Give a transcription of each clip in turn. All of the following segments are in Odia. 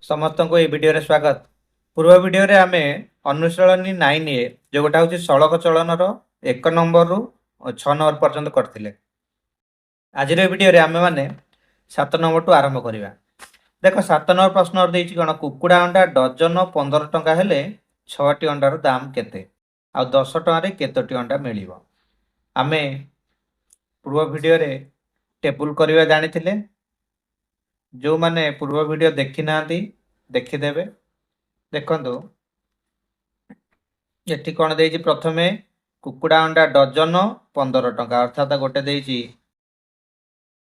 समस्त को ये वीडियो रे स्वागत। पूर्व वीडियो रे आमे अनुशीलनी 9 ए जो गोटा हूँ सड़क चलन एक नंबर रु 6 नंबर पर्यंत करथिले। आज वीडियो रे आमे माने 7 नंबर टू आरंभ करिवा। देख 7 नंबर प्रश्न देछि कोन कुकुड़ा अंडा डजन 15 टंका हेले 6 टी अंडार दाम केते आ 10 टंका रे केतोटी अंडा मिलिबो। आमे पूर्व वीडियो रे टेबल करिवा जानिथिले। जो माने पूर्व वीडियो देखि नांती देखिदेवे। देखंतु एठी कोन देछि प्रथमे कुकुड़ा अंडा डजन 15 टंका अर्थात गोटे देछि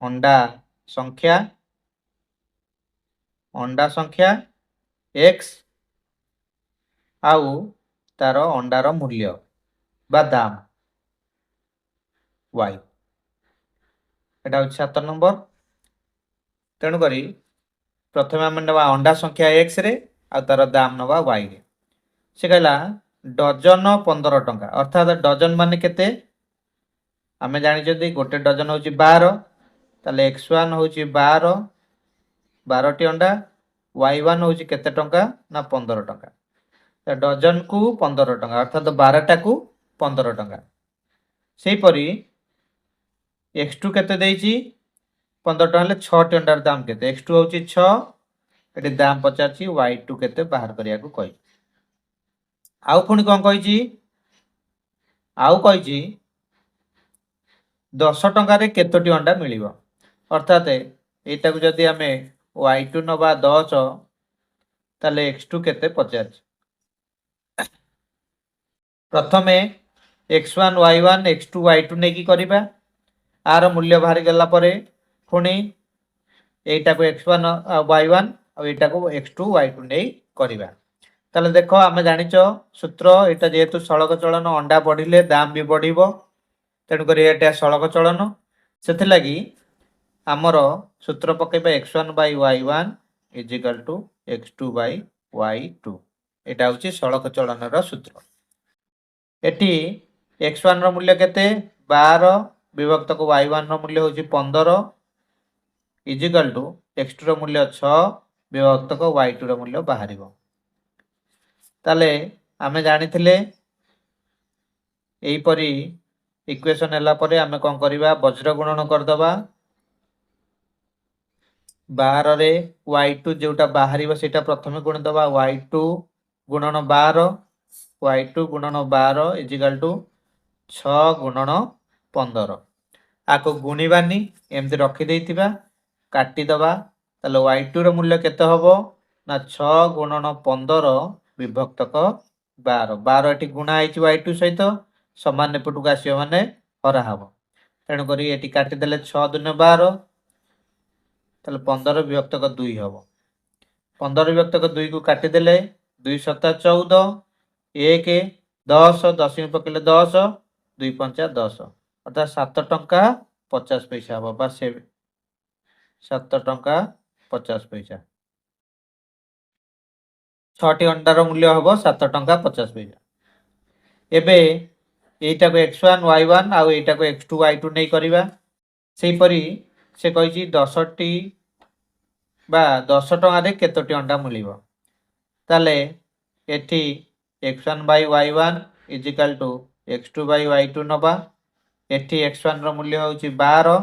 अंडा संख्या x आउ तार अंडार मूल्य बा दाम y एटा 7 नंबर। तेणु करी प्रथमे आम नवा अंडा संख्या x रे आ तार दाम नवा y रे। से कहला डजन 15 टंका अर्थात डजन माने केते आमे जानि जदि गोटे डजन होची 12 ताले x1 होची 12 टी अंडा y1 होची केते टंका ना 15 टंका। त डजन को 15 टंका अर्थात 12 टा को 15 टंका। सेही परी x2 केते देइची 15 टंका ले 6 टी अंडार दाम केते x2 होची 6 एटी दाम पचारची y2 केते बाहर करिया को कहि। आउ पुणी कौन कही आउ कही 10 टंका रे केतोटी अंडा मिलिबो अर्थात एटा को जदि आमे y2 नबा 10 ताले x2 केते 50। प्रथमे x1 y1 x2 y2 नेकी करिबा आर मूल्य बाहर गेला परे पुणी एटा को x1 y1 और एटा को x2 y2 नै करिबा। ताले देखो आमे जानिचो सूत्र एटा जेहेतु सड़क चलन अंडा बढ़िले दाम भी बढ़िबो तेणु करी एटा सड़क चलन सेथि लागि हमर सूत्र पकेबा x1 by y1 is equal to x2 by y2 एटा होची सड़क चलन रो सूत्र। एटी x1 रो मूल्य केते 12 विभक्त को y1 रो मूल्य होची 15 इज इक्वल टू x2 रो मूल्य 6 विभक्त को y2 रो मूल्य बाहरिबो। ताले आमे जानिथिले एई परी इक्वेशन हैला परे आमे कोन करिबा वज्र गुणन कर दबा 12 रे y2 जेउटा बाहरिबो सेटा प्रथमे गुण दबा y2 गुणन 12 y2 गुणन 12 इज इक्वल टू 6 गुणन 15 आको गुणीबानी एमति रखि देइतिबा काटी दबा ताले y2 रो मूल्य केते हबो ना 6 गुणन 15 विभक्तक 12 12 एटी गुणा आइछि y2 सहित समान एपटुक आसियो माने हरा हबो तेणु करी एटी काटी देले 6 दुने 12 ताले 15 विभक्तक 2 हबो 15 विभक्तक 2 को काटी देले 2 7 14 1 10 10 में पकेले 10 2 5 10 अर्थात 7 टंका 50 पैसा हबो बा 7 टंका 50 पैसा 6 टी अंडार मूल्य हबो 7 टंका 50 पैसा। एबे एटा को x1 y1 आ एटा को x2 y2 नै करिवा सेही परी से कहिछि 10 टी बा 10 टंका रे केतोटी अंडा मिलिबो ताले एठी x1 by y1 is equal to x2 by y2 नबा एठी x1 रो मूल्य होछि 12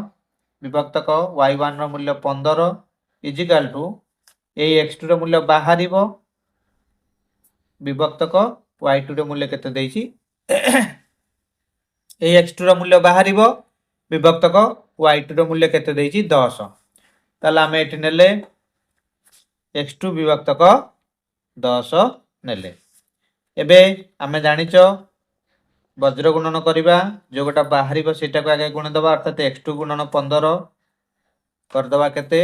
विभक्त को y1 रो मूल्य 15 is equal to a x2 रो मूल्य बाहरिबो विभक्त को y2 रो मूल्य केते देइछि ए x2 रो मूल्य बाहरिबो विभक्त को y2 रो मूल्य केते देइछि 10 ताला हम एठी नेले x2 विभक्त को 10 नेले। एबे हमें जानिचो वज्र गुणन करिबा जो गोटा बाहरिबो सेटा को आगे गुण दबा अर्थात x2 गुणन 15 कर दबा केते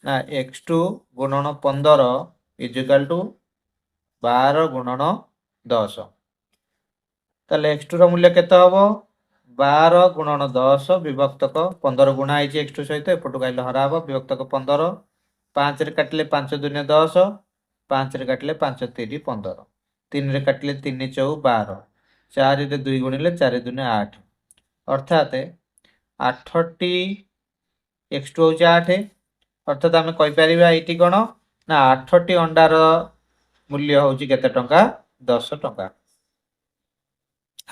ना x2 गुणन 15 इज इक्वल टू 12 गुणन 10 ताले x2 रो मूल्य केते हबो 12 गुणन 10 विभक्त को 15 गुणा आइछि x2 सहित एपटु गाइले हरा हबो विभक्त को 15 5 रे काटले 5 दुने 10 5 रे काटले 5 3 15 3 रे काटले 3 4 12 4 रे 2 गुणिले 4 दुने 8 अर्थात 8 टी x2 होछि 8 अर्थात आमे कहि परिबा एटी कोन ନା 8ଟି ଅଣ୍ଡାର ମୂଲ୍ୟ ହେଉଛି କେତେ ଟଙ୍କା? 10 ଟଙ୍କା।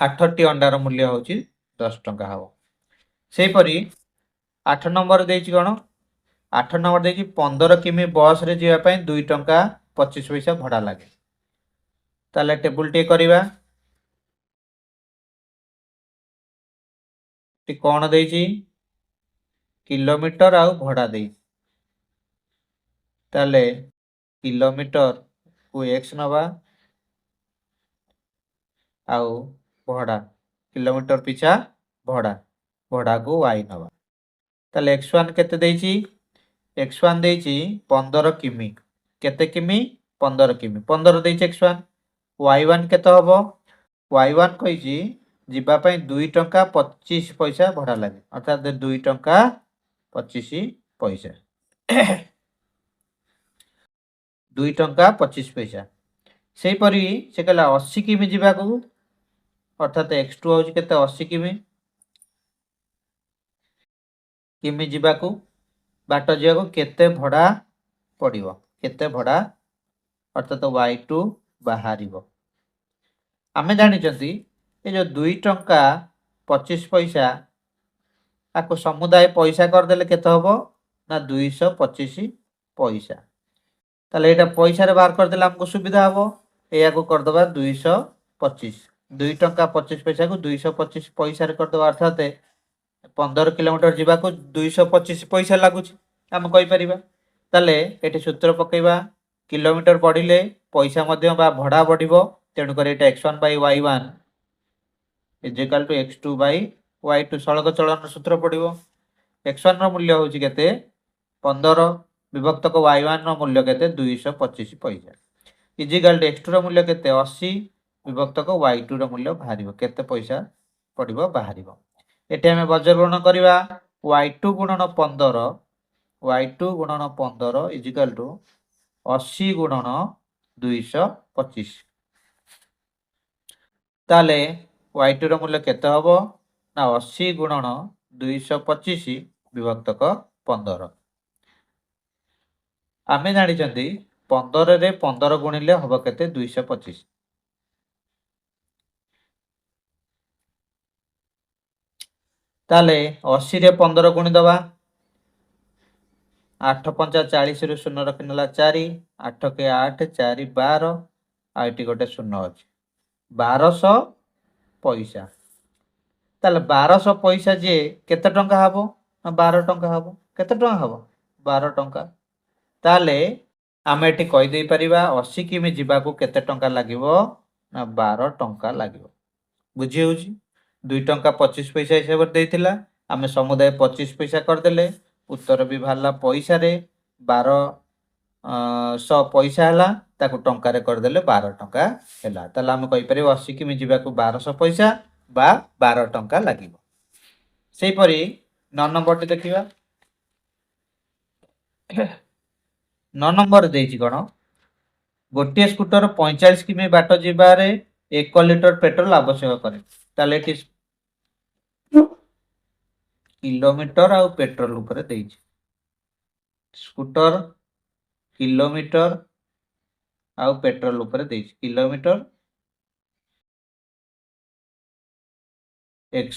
8ଟି ଅଣ୍ଡାର ମୂଲ୍ୟ ହେଉଛି 10 ଟଙ୍କା ହେବ। ସେହିପରି 8 ନମ୍ବର ଦେଇଛି କ'ଣ? 8 ନମ୍ବର ଦେଇଛି 15 କିମି ବସ୍ରେ ଯିବା ପାଇଁ 2 ଟଙ୍କା 25 ପଇସା ଭଡ଼ା ଲାଗେ। ତାହେଲେ ଟେବୁଲଟି କରିବା। କ'ଣ ଦେଇଛି? କିଲୋମିଟର ଆଉ ଭଡ଼ା ଦେଇଛି। ତାହେଲେ କିଲୋମିଟରକୁ x ନେବା ଆଉ ଭଡ଼ା କିଲୋମିଟର ପିଛା ଭଡ଼ାକୁ y ନେବା। ତାହେଲେ x1 କେତେ ଦେଇଛି? x1 ଦେଇଛି 15 କିମି। କେତେ କିମି? 15 କିମି। 15 ଦେଇଛି x1। y1 କେତେ ହେବ? y1 କହିଛି ଯିବା ପାଇଁ 2 ଟଙ୍କା 25 ପଇସା ଭଡ଼ା ଲାଗେ, ଅର୍ଥାତ୍ 2 ଟଙ୍କା 25 ପଇସା। 2 ଟଙ୍କା 25 ପଇସା। ସେହିପରି ସେ କହିଲା 80 କିମି ଯିବାକୁ, ଅର୍ଥାତ୍ x2 ହେଉଛି କେତେ? 80 କିମି ଯିବାକୁ ବାଟ ଯିବାକୁ କେତେ ଭଡ଼ା ପଡ଼ିବ? କେତେ ଭଡ଼ା? ଅର୍ଥାତ୍ y2 ବାହାରିବ। ଆମେ ଜାଣିଛନ୍ତି ଏ ଯେଉଁ 2 ଟଙ୍କା 25 ପଇସା ଆକୁ ସମୁଦାୟ ପଇସା କରିଦେଲେ କେତେ ହେବ? ନା 225 ପଇସା। ତାହେଲେ ଏଇଟା ପଇସାରେ ବାହାର କରିଦେଲେ ଆମକୁ ସୁବିଧା ହେବ। ଏହାକୁ କରିଦେବା 225। 2 ଟଙ୍କା 25 ପଇସାକୁ 225 ପଇସାରେ କରିଦେବା, ଅର୍ଥାତ୍ 15 କିଲୋମିଟର ଯିବାକୁ 225 ପଇସା ଲାଗୁଛି ଆମେ କହିପାରିବା। ତାହେଲେ ଏଠି ସୂତ୍ର ପକେଇବା, କିଲୋମିଟର ବଢ଼ିଲେ ପଇସା ମଧ୍ୟ ବା ଭଡ଼ା ବଢ଼ିବ। ତେଣୁକରି ଏଇଟା x1 by y1 is equal to x2 by y2 ସଳକ ଚଳନର ସୂତ୍ର ପଡ଼ିବ। x1 ର ମୂଲ୍ୟ ହେଉଛି କେତେ? 15 ବିଭକ୍ତକ y1 ର ମୂଲ୍ୟ କେତେ? 225 ପଇସା ଇଜିକାଲ୍ ଟୁ x2 ର ମୂଲ୍ୟ କେତେ? 80 ବିଭକ୍ତକ y2 ର ମୂଲ୍ୟ ବାହାରିବ କେତେ ପଇସା ପଡ଼ିବ ବାହାରିବ। ଏଠି ଆମେ ବଜ୍ରଗଣନ କରିବା, y2 ଗୁଣନ 15 ଇଜିକାଲ୍ ଟୁ 80 ଗୁଣନ 225। ତାହେଲେ y2 ର ମୂଲ୍ୟ କେତେ ହେବ? ନା 80 ଗୁଣନ 225 ବିଭକ୍ତକ 15। ଆମେ ଜାଣିଛନ୍ତି 15ରେ 15 ଗୁଣିଲେ ହେବ କେତେ? 225। ତାହେଲେ 80ରେ 15 ଗୁଣିଦେବା, 8 ପଞ୍ଚା 40ରୁ 0 ରଖିନେଲା 4, 8 କେ 8, 4 12, ଆଉ ଏଠି ଗୋଟେ 0 ଅଛି, 1200 ପଇସା। ତାହେଲେ 1200 ପଇସା ଯେ କେତେ ଟଙ୍କା ହେବ? ନା 12 ଟଙ୍କା ହେବ। କେତେ ଟଙ୍କା ହେବ? 12 ଟଙ୍କା। ତାହେଲେ ଆମେ ଏଠି କହିଦେଇପାରିବା 80 କିମି ଯିବାକୁ କେତେ ଟଙ୍କା ଲାଗିବ? ନା 12 ଟଙ୍କା ଲାଗିବ। ବୁଝି ହେଉଛି? 2 ଟଙ୍କା 25 ପଇସା ହିସାବରେ ଦେଇଥିଲା, ଆମେ ସମୁଦାୟ 25 ପଇସା କରିଦେଲେ, ଉତ୍ତର ବି ବାହାରିଲା ପଇସାରେ 1200 ପଇସା ହେଲା, ତାକୁ ଟଙ୍କାରେ କରିଦେଲେ 12 ଟଙ୍କା ହେଲା। ତାହେଲେ ଆମେ କହିପାରିବା 80 କିମି ଯିବାକୁ 1200 ପଇସା ବା 12 ଟଙ୍କା ଲାଗିବ। ସେହିପରି 9 ନମ୍ବରଟି ଦେଖିବା। 9 ନମ୍ବର ଦେଇଛି କ'ଣ? ଗୋଟିଏ ସ୍କୁଟର 45 କିମି ବାଟ ଯିବାରେ 1 ଲିଟର ପେଟ୍ରୋଲ ଆବଶ୍ୟକ କରେ। ତାହେଲେ ଏଠି କିଲୋମିଟର ଆଉ ପେଟ୍ରୋଲ ଉପରେ ଦେଇଛି। ସ୍କୁଟର କିଲୋମିଟର ଆଉ ପେଟ୍ରୋଲ ଉପରେ ଦେଇଛି। କିଲୋମିଟର x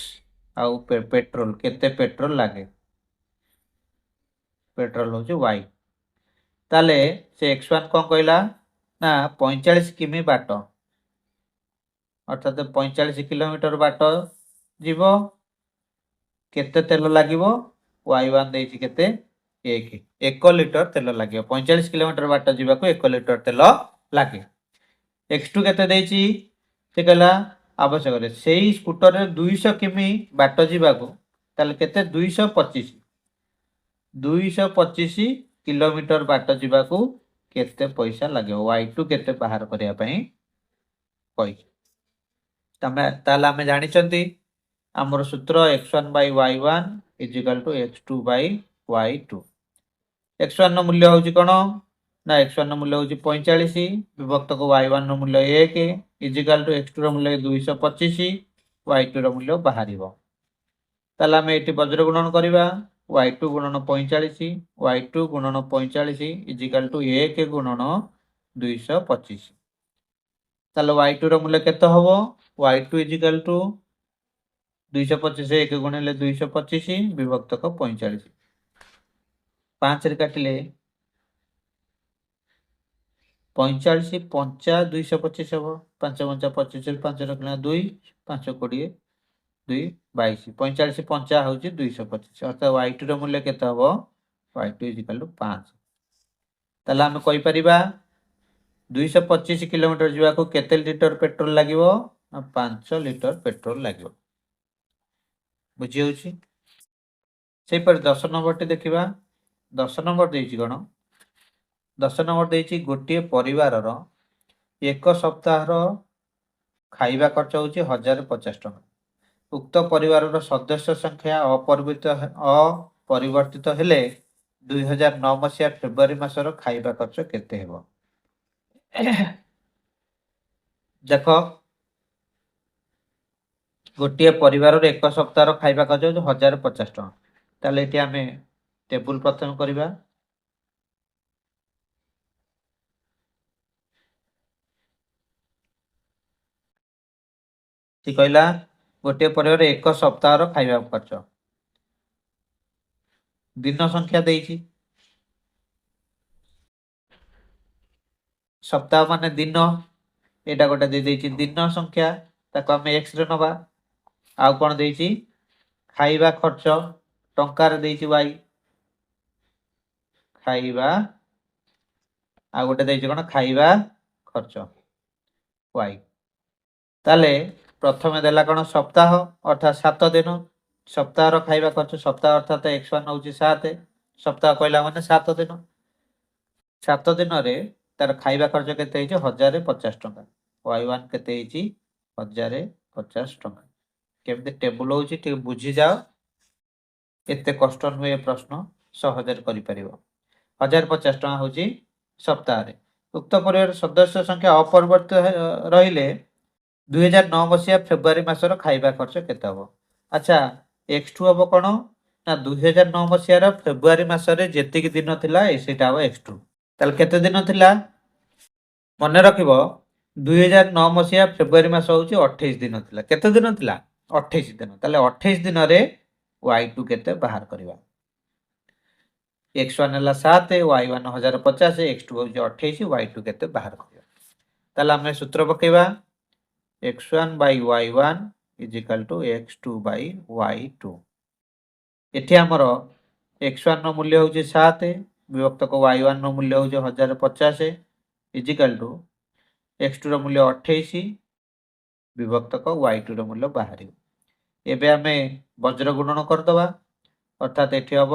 ଆଉ ପେଟ୍ରୋଲ କେତେ ପେଟ୍ରୋଲ ଲାଗେ? ପେଟ୍ରୋଲ ହେଉଛି y। ତାହେଲେ ସେ x1 କ'ଣ କହିଲା? ନା 45 କିମି ବାଟ, ଅର୍ଥାତ୍ 45 କିଲୋମିଟର ବାଟ ଯିବ, କେତେ ତେଲ ଲାଗିବ? y1 ଦେଇଛି କେତେ? 1 ଲିଟର ତେଲ ଲାଗିବ। 45 କିଲୋମିଟର ବାଟ ଯିବାକୁ 1 ଲିଟର ତେଲ ଲାଗେ। x2 କେତେ ଦେଇଛି? ସେ କହିଲା ଆବଶ୍ୟକରେ ସେଇ ସ୍କୁଟରରେ 200 କିମି ବାଟ ଯିବାକୁ, ତାହେଲେ କେତେ? 225 କିଲୋମିଟର ବାଟ ଯିବାକୁ କେତେ ପଇସା ଲାଗିବ? y2 କେତେ ବାହାର କରିବା ପାଇଁ କହିଛି। ତାହେଲେ ଆମେ ଜାଣିଛନ୍ତି ଆମର ସୂତ୍ର x1 by y1 is equal to x2 by y2। x1 ର ମୂଲ୍ୟ ହେଉଛି କ'ଣ? ନା x1 ର ମୂଲ୍ୟ ହେଉଛି 45 ବିଭକ୍ତକ y1 ର ମୂଲ୍ୟ 1 ଇଜିକାଲ୍ ଟୁ x2 ର ମୂଲ୍ୟ 225, y2 ର ମୂଲ୍ୟ ବାହାରିବ। ତାହେଲେ ଆମେ ଏଠି ବଜ୍ର ଗୁଣନ କରିବା, y2 ଗୁଣନ 45 y2 ଗୁଣନ 45 ଇଜିକାଲ ଟୁ 1 ଗୁଣନ 225। ତାହେଲେ y2 ର ମୂଲ୍ୟ କେତେ ହବ? y2 ଇଜିକାଲ two 225 1 ଗୁଣିଲେ 225 ବିଭକ୍ତକ 45। 5 ରେ କାଟିଲେ 45 ପଞ୍ଚା 225 ହବ। 5 ପଞ୍ଚା 25 5 ରଖିଲା 2 5 20 2 22 45 ପଞ୍ଚା ହଉଛି 225 ଅର୍ଥାৎ y2 ର ମୂଲ୍ୟ କେତେ ହବ? y2 ଇଜିକାଲ two 5। ତାହେଲେ ଆମେ କହିପାରିବା 225 କିଲୋମିଟର ଯିବାକୁ କେତେ ଲିଟର ପେଟ୍ରୋଲ ଲାଗିବ? ନା 5 ଲିଟର ପେଟ୍ରୋଲ ଲାଗିବ। ବୁଝି ହେଉଛି? ସେହିପରି 10 ନମ୍ବରଟି ଦେଖିବା। 10 ନମ୍ବର ଦେଇଛି କ'ଣ? 10 ନମ୍ବର ଦେଇଛି ଗୋଟିଏ ପରିବାରର ଏକ ସପ୍ତାହର ଖାଇବା ଖର୍ଚ୍ଚ ହେଉଛି 1050 ଟଙ୍କା। ଉକ୍ତ ପରିବାରର ସଦସ୍ୟ ସଂଖ୍ୟା ଅପରିବର୍ତ୍ତିତ ହେଲେ 2009 ମସିହା ଫେବୃଆରୀ ମାସର ଖାଇବା ଖର୍ଚ୍ଚ କେତେ ହେବ? ଦେଖ, ଗୋଟିଏ ପରିବାରର ଏକ ସପ୍ତାହର ଖାଇବା ଖର୍ଚ୍ଚ ହେଉଛି 1050 ଟଙ୍କା। ତାହେଲେ ଏଠି ଆମେ ଟେବୁଲ ପ୍ରଥମେ କରିବା। ଠିକ କହିଲା, ଗୋଟିଏ ପରିବାରର ଏକ ସପ୍ତାହର ଖାଇବା ଖର୍ଚ୍ଚ। ଦିନ ସଂଖ୍ୟା ଦେଇଛି, ସପ୍ତାହ ମାନେ ଦିନ, ଏଇଟା ଗୋଟେ ଦେଇଛି ଦିନ ସଂଖ୍ୟା, ତାକୁ ଆମେ x ରେ ନବା। ଆଉ କ'ଣ ଦେଇଛି? ଖାଇବା ଖର୍ଚ୍ଚ ଟଙ୍କାରେ ଦେଇଛି y, ଖାଇବା, ଆଉ ଗୋଟେ ଦେଇଛି କ'ଣ? ଖାଇବା ଖର୍ଚ୍ଚ y। ତାହେଲେ ପ୍ରଥମେ ଦେଲା କ'ଣ? ସପ୍ତାହ ଅର୍ଥାତ୍ 7 ଦିନ। ସପ୍ତାହର ଖାଇବା ଖର୍ଚ୍ଚ, ସପ୍ତାହ ଅର୍ଥାତ୍ x1 ହେଉଛି 7, ସପ୍ତାହ କହିଲା ମାନେ 7 ଦିନ। 7 ଦିନରେ ତାର ଖାଇବା ଖର୍ଚ୍ଚ କେତେ ହେଇଛି? 1050 ଟଙ୍କା। y1 କେତେ ହେଇଛି? 1050 ଟଙ୍କା। କେମିତି ଟେବୁଲ ହେଉଛି ଟିକେ ବୁଝିଯାଅ, ଏତେ କଷ୍ଟ ନୁହେଁ, ପ୍ରଶ୍ନ ସହଜରେ କରିପାରିବ। 1050 ଟଙ୍କା ହେଉଛି ସପ୍ତାହରେ। ଉକ୍ତ ପରିବାର ସଦସ୍ୟ ସଂଖ୍ୟା ଅପରିବର୍ତ୍ତିତ ରହିଲେ 2009 ମସିହା ଫେବୃଆରୀ ମାସର ଖାଇବା ଖର୍ଚ୍ଚ କେତେ ହବ? ଆଚ୍ଛା, x2 ହବ କ'ଣ? ନା 2009 ମସିହାର ଫେବୃଆରୀ ମାସରେ ଯେତିକି ଦିନ ଥିଲା ସେଇଟା ହବ x2। ତାହେଲେ କେତେ ଦିନ ଥିଲା? ମନେ ରଖିବ, 2009 ମସିହା ଫେବୃଆରୀ ମାସ ହେଉଛି 28 ଦିନ ଥିଲା। କେତେ ଦିନ ଥିଲା? 28 ଦିନ। ତାହେଲେ 28 ଦିନରେ y2 କେତେ ବାହାର କରିବା? x1 ହେଲା 7, y1 1050, x2 ହେଉଛି 28, y2 କେତେ ବାହାର କରିବା? ତାହେଲେ ଆମେ ସୂତ୍ର ପକେଇବା, x1 by y1 is equal to x2 by y2। ଏଠି ଆମର x1 ର ମୂଲ୍ୟ ହେଉଛି 7 ବିଭକ୍ତକ y1 ର ମୂଲ୍ୟ ହେଉଛି 1050 is equal to x2 ର ମୂଲ୍ୟ 28 ବିଭକ୍ତକ y2 ର ମୂଲ୍ୟ ବାହାରିବ। ଏବେ ଆମେ ବଜ୍ର ଗୁଣନ କରିଦେବା, ଅର୍ଥାତ୍ ଏଠି ହବ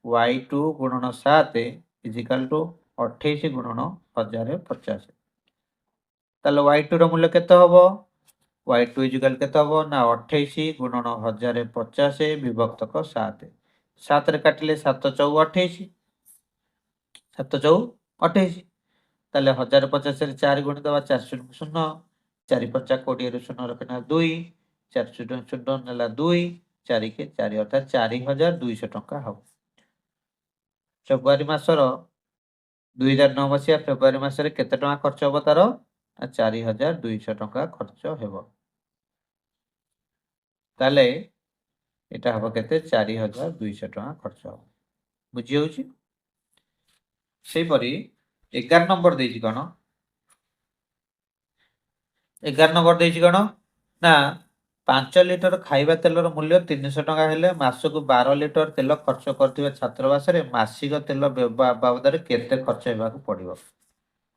y2 ଗୁଣନ 7 is equal to 28 ଗୁଣନ 1050। ତାହେଲେ y2 ର ମୂଲ୍ୟ କେତେ ହବ? y2 is equal କେତେ ହବ? ନା 28 ଗୁଣନ 1050 ବିଭକ୍ତକ 7। 7 ରେ କାଟିଲେ 7 ଚଉ 28, 7 ଚଉ 28। ତାହେଲେ 1050 ରେ 4 ଗୁଣିଦେବା, 4 0 0, 4 5 20 ରୁ 0 ରଖିନା 2, 4 0 0 ନେଲା 2, 4 କେ 4 ଅର୍ଥାତ୍ 4200 ଟଙ୍କା ହବ। ଫେବୃଆରୀ ମାସର 2009 ମସିହା ଫେବୃଆରୀ ମାସରେ କେତେ ଟଙ୍କା ଖର୍ଚ୍ଚ ହବ? ତାର 4200 ଟଙ୍କା ଖର୍ଚ୍ଚ ହେବ। ତାହେଲେ এটা হব কেতে? 4200 ଟଙ୍କା ଖର୍ଚ୍ଚ ହବ। ବୁଝି ହେଉଛି? ସେହିପରି 11 ନମ୍ବର ଦେଇଛି କ'ଣ? 11 ନମ୍ବର ଦେଇଛି କ'ଣ? ନା 5 ଲିଟର ଖାଇବା ତେଲର ମୂଲ୍ୟ 300 ଟଙ୍କା ହେଲେ ମାସକୁ 12 ଲିଟର ତେଲ ଖର୍ଚ୍ଚ କରୁଥିବା ଛାତ୍ରାବାସରେ ମାସିକ ତେଲ ବାବଦରେ କେତେ ଖର୍ଚ୍ଚ ହେବାକୁ ପଡ଼ିବ?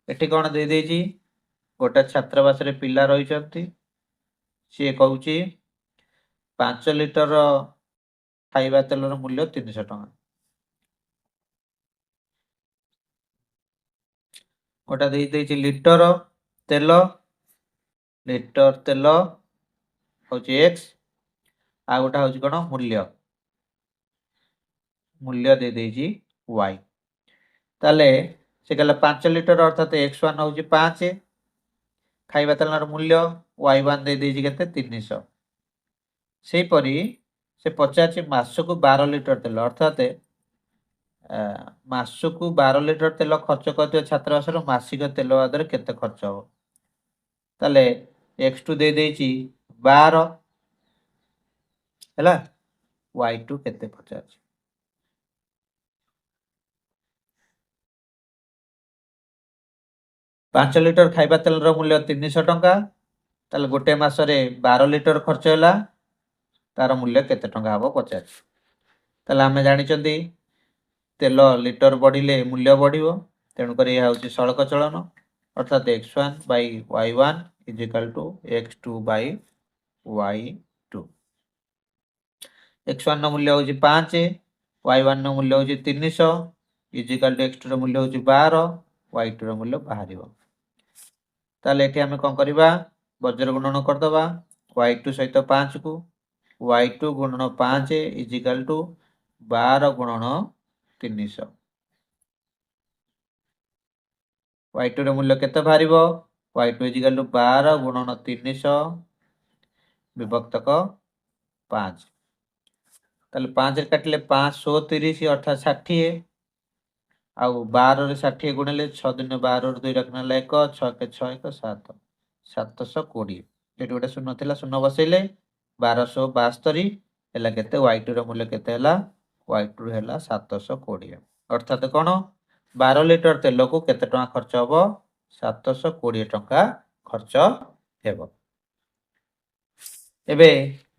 ଏଠି କ'ଣ ଦେଇଛି? ଗୋଟେ ଛାତ୍ରାବାସରେ ପିଲା ରହିଛନ୍ତି, ସିଏ କହୁଛି 5 ଲିଟର ଖାଇବା ତେଲର ମୂଲ୍ୟ 300 ଟଙ୍କା। ଗୋଟା ଦେଇଛି ଲିଟର ତେଲ, ଲିଟର ତେଲ ହଉଛି x, ଆଉ ଗୋଟା ହଉଛି କ'ଣ? ମୂଲ୍ୟ, ମୂଲ୍ୟ ଦେଇଛି y। ତାହେଲେ ସେ କହିଲା 5 ଲିଟର ଅର୍ଥାତ୍ x1 ହଉଛି 5, ଖାଇବା ତେଲର ମୂଲ୍ୟ y1 ଦେଇଛି କେତେ? 300। ସେହିପରି से पचार मासक 12 लिटर तेल अर्थात मासक 12 लिटर तेल खर्च कर छात्रवास मासिक तेल आदर केते खर्च हो ताले x2 दे देछि 12 हैला y2 केते पचार 5 लिटर खाइबा तेल मूल्य 300 टंका ताले गोटे मासरे 12 लिटर खर्च हैला तार मूल्य केते टंका हबो पचार ताले आमे जानिचंदी तेल लिटर बढ़िले मूल्य बढ़िबो तेणुकर यह हूँ सड़क चलन अर्थात x1 by y1 is equal to x2 by y2 x1 मूल्य हूँ 5 y1 मूल्य हूँ 300 इज इक्वल टू x2 मूल्य हूँ 12 y2 मूल्य बाहर ताले एठी आमे कोन करबा वज्र गुणन करदबा y2 सहित 5 को y2 गुणन 5 इज इक्वल टू 12 गुणन 300 y2 रे मूल्य केते बाहरिबो y2 इज इक्वल टू 12 गुणन 300 विभक्तक 5 ताले 5 रे काटले 530 अर्थात 60 आउ 12 रे 60 गुणले 6 दिन 12 रे 2 रखना 1 6 के 6 1 7 720 एटी गोटे शून्य थिला शून्य बसैले 1272 हैला केते y2 रे मूल्य केते हैला y2 हैला 720 अर्थात कोन 12 लिटर तेल को केते टका खर्च हबो 720 टका खर्च हेबो एबे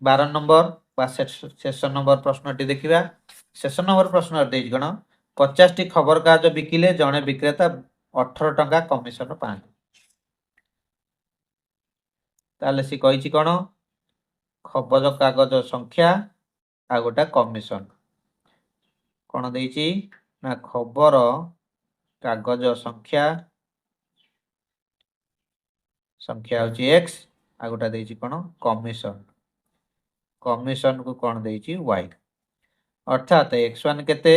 12 नंबर बा शेष नंबर प्रश्नटी देखिबा शेष नंबर प्रश्न देइ गण 50 टी खबर कागज बिकिले जणे विक्रेता 18 टका कमिशन पाए ताले सी कहिछि कोन खबर कागज संख्या आ गोटा कमिशन कोन देइछि ना खबर कागज संख्या संख्या होछि x आ गोटा देइछि कोन कमिशन कमिशन को कोन देइछि y अर्थात x1 केते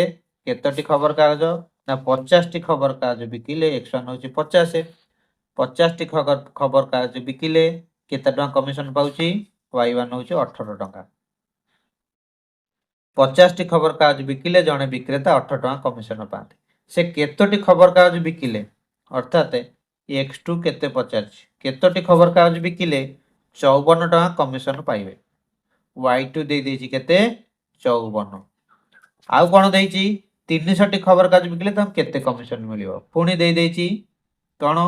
केतटी खबर कागज ना 50 टी खबर कागज बिकिले x1 होछि 50 50 टी खबर कागज बिकिले केते टका कमिशन पाउछि y1 होछि 18 टका 50 टी खबर कागज बिकिले जणे विक्रेता 18 टका कमिशन पाते से केतटी खबर कागज बिकिले अर्थात x2 केते 50 केतटी खबर कागज बिकिले 54 टका कमिशन पाइबे y2 दे देछि केते 54 आउ कोन देछि 300 टी खबर कागज बिकिले त केते कमिशन मिलिबो पुनी दे देछि कोन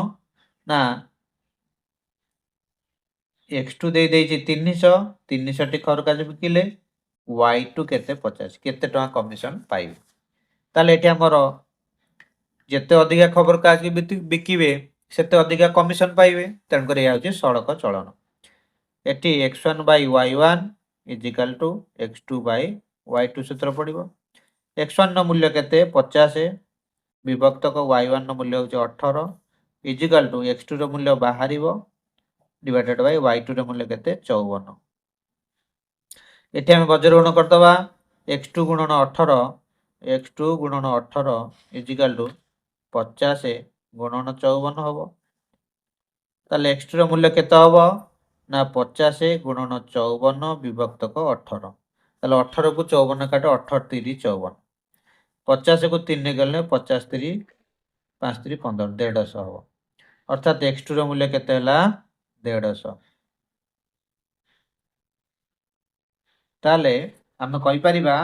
ना x2 दे देछि 300 300 टी खबर कागज बिकिले y2 केते 50 केते टका कमिशन पाइबे ताले एठी हमर जेते अधिका खबर कागज बिकिबे सेते अधिका कमिशन पाइबे तेन कर या होछि सड़क चलन एटी x1 by y1 is equal to x2 by y2 सूत्र पड़िबो x1 न मूल्य केते 50 विभक्तक y1 न मूल्य होछि 18 इज इक्वल टू x2 रो मूल्य बाहरिबो डिवाइडेड बाय y2 रो मूल्य केते 54 एठी हम वज्र गुण करदबा x2 गुणन 18 x2 गुणन 18 इज इक्वल टू 50 गुणन 54 होबो ताले x2 रो मूल्य केते होबो ना 50 गुणन 54 विभक्तक 18 ताले 18 को 54 काटो 18 3 54 50 को 3 गले 50 3 5 3 15 150 हो अर्थात x2 रो मूल्य केते हला 150 ताले हम कहि परिबा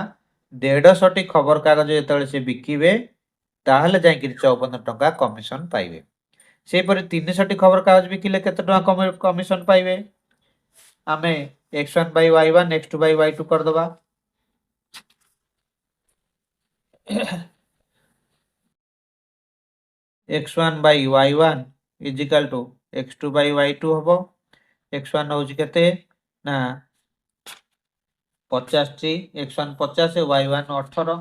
150 टी खबर कागज जेतले से बिकिबे ताहले जाय कि 54 टका कमिशन पाइबे से पर 300 टी खबर कागज बिकिले केते टका कमिशन पाइबे आमे x1 by y1 x2 by y2 कर दबा x1 by y1 is equal to x2 by y2 हबो x1 होछि केते ना 50 टी x1 50 y1 18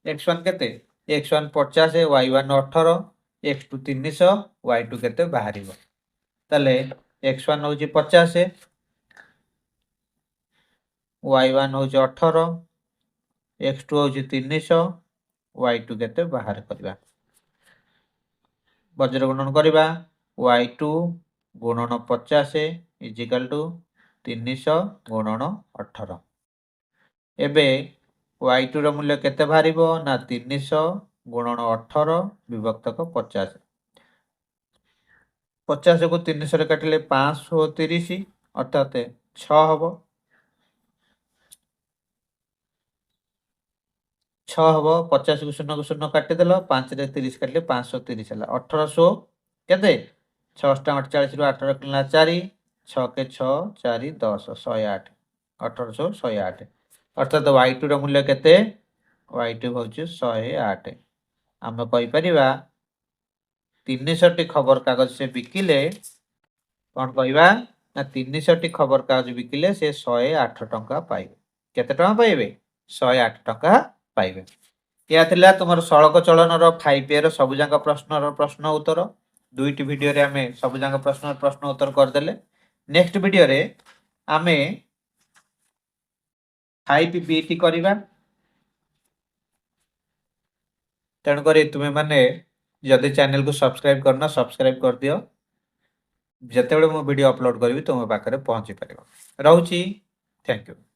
x1 केते x1 50 y1 18 x2 300 y2 केते बाहरिबो तले x1 होछि 50 y1 होछि 18 x2 होछि 300 y2 केते बाहर करबा वज्र गुणन करबा y2 गुणन 50 इज इक्वल टू 300 गुणन 18 एबे y2 ର ମୂଲ୍ୟ କେତେ ବାହାରିବ ନା 300 ଗୁଣନ 18 ବିଭକ୍ତକ 50। 50 କୁ 300 ରେ କାଟିଲେ 530 ଅର୍ଥାତ 6 ହବ। 6 ହବ 50 କୁ 0 କୁ 0 କାଟିଦେଲ 5 ରେ 30 କାଟିଲେ 530 ହେଲା 1800 କେତେ 6 ଟା 48 ରୁ 8 ରଖିଲା 4 6 के 6 4 10 108 1800 108 अर्थात y2 ର ମୂଲ୍ୟ କେତେ y2 ହେଉଛି 108। ଆମେ କହିପାରିବା 300ଟି ଖବର କାଗଜ ସେ ବିକିଲେ କ'ଣ କହିବା ନା 300ଟି ଖବର କାଗଜ ବିକିଲେ ସେ 108 ଟଙ୍କା ପାଇବେ। କେତେ ଟଙ୍କା ପାଇବେ 108 ଟଙ୍କା ପାଇବେ। ଏହା ଥିଲା ତୁମର ସଳକ ଚଳନର 5A ର ସବୁଯାକ ପ୍ରଶ୍ନର ପ୍ରଶ୍ନ ଉତ୍ତର। ଦୁଇଟି ଭିଡ଼ିଓରେ ଆମେ ସବୁଯାକ ପ୍ରଶ୍ନ ଉତ୍ତର କରିଦେଲେ। ନେକ୍ସଟ ଭିଡ଼ିଓରେ ଆମେ 5B ଟି କରିବା। ତେଣୁକରି ତୁମେ ମାନେ ଯଦି ଚ୍ୟାନେଲକୁ ସବସ୍କ୍ରାଇବ କରିନ ସବସ୍କ୍ରାଇବ କରିଦିଅ। ଯେତେବେଳେ ମୁଁ ଭିଡ଼ିଓ ଅପଲୋଡ଼ କରିବି ତୁମ ପାଖରେ ପହଞ୍ଚି ପାରିବ। ରହୁଛି। Thank you.